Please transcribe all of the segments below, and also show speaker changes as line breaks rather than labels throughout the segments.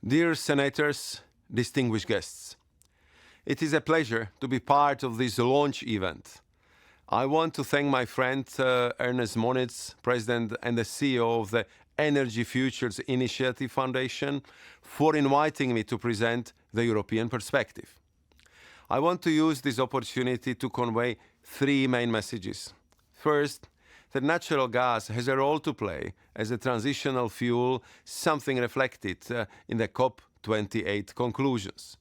Dear senators, distinguished guests, it is a pleasure to be part of this launch event. I want to thank my friend Ernest Moniz, President and the CEO of the Energy Futures Initiative Foundation, for inviting me to present the European perspective. I want to use this opportunity to convey three main messages. First, that natural gas has a role to play as a transitional fuel, something reflected in the COP28 conclusions.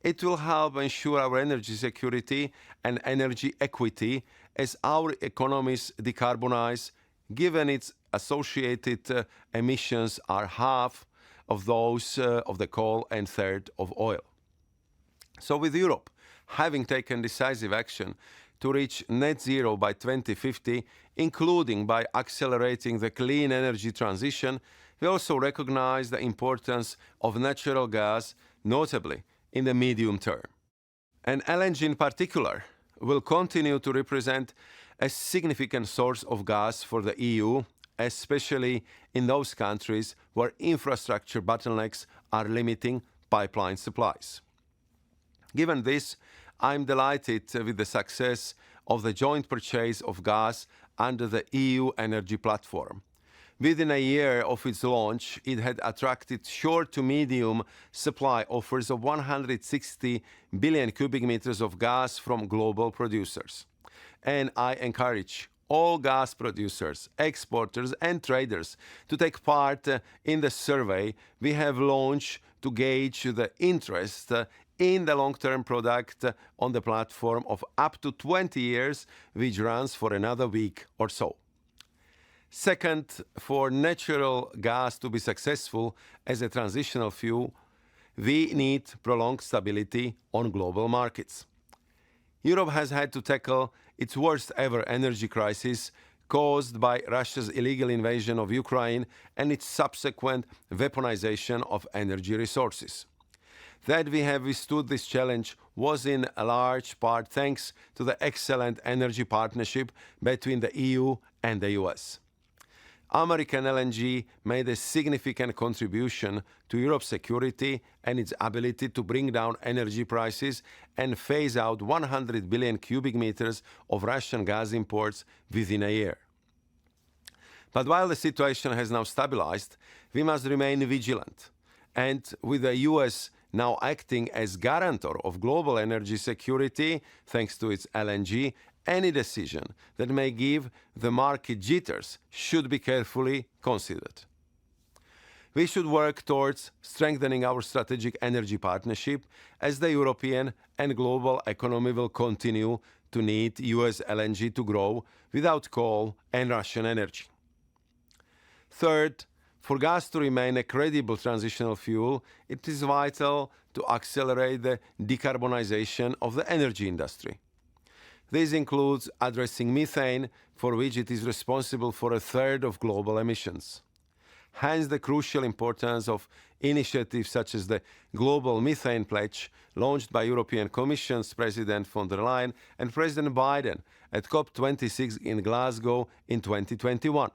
It will help ensure our energy security and energy equity as our economies decarbonize, given its associated emissions are half of those of the coal and third of oil. So with Europe having taken decisive action to reach net zero by 2050, including by accelerating the clean energy transition, we also recognize the importance of natural gas, notably in the medium term. And LNG in particular will continue to represent a significant source of gas for the EU, especially in those countries where infrastructure bottlenecks are limiting pipeline supplies. Given this, I'm delighted with the success of the joint purchase of gas under the EU energy platform. Within a year of its launch, it had attracted short to medium supply offers of 160 billion cubic meters of gas from global producers. And I encourage all gas producers, exporters and traders to take part in the survey we have launched to gauge the interest in the long-term product on the platform of up to 20 years, which runs for another week or so. Second, for natural gas to be successful as a transitional fuel, we need prolonged stability on global markets. Europe has had to tackle its worst ever energy crisis caused by Russia's illegal invasion of Ukraine and its subsequent weaponization of energy resources. That we have withstood this challenge was in a large part thanks to the excellent energy partnership between the EU and the US. American LNG made a significant contribution to Europe's security and its ability to bring down energy prices and phase out 100 billion cubic meters of Russian gas imports within a year. But while the situation has now stabilized, we must remain vigilant. And with the US now acting as guarantor of global energy security, thanks to its LNG, any decision that may give the market jitters should be carefully considered. We should work towards strengthening our strategic energy partnership as the European and global economy will continue to need US LNG to grow without coal and Russian energy. Third, for gas to remain a credible transitional fuel, it is vital to accelerate the decarbonization of the energy industry. This includes addressing methane, for which it is responsible for a third of global emissions. Hence the crucial importance of initiatives such as the Global Methane Pledge, launched by European Commission's President von der Leyen and President Biden at COP26 in Glasgow in 2021.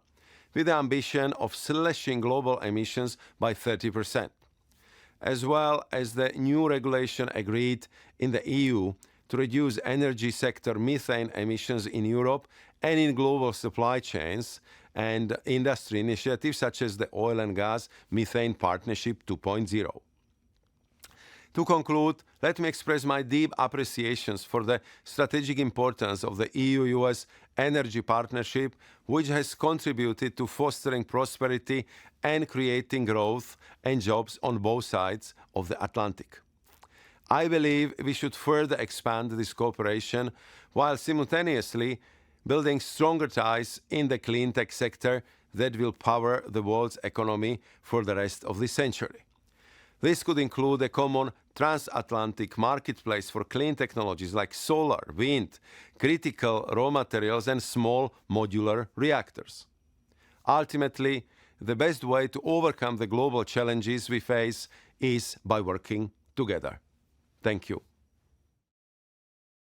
With the ambition of slashing global emissions by 30%, as well as the new regulation agreed in the EU to reduce energy sector methane emissions in Europe and in global supply chains, and industry initiatives such as the Oil and Gas Methane Partnership 2.0. To conclude, let me express my deep appreciations for the strategic importance of the EU-US energy partnership, which has contributed to fostering prosperity and creating growth and jobs on both sides of the Atlantic. I believe we should further expand this cooperation while simultaneously building stronger ties in the clean tech sector that will power the world's economy for the rest of the century. This could include a common transatlantic marketplace for clean technologies like solar, wind, critical raw materials, and small modular reactors. Ultimately, the best way to overcome the global challenges we face is by working together. Thank you.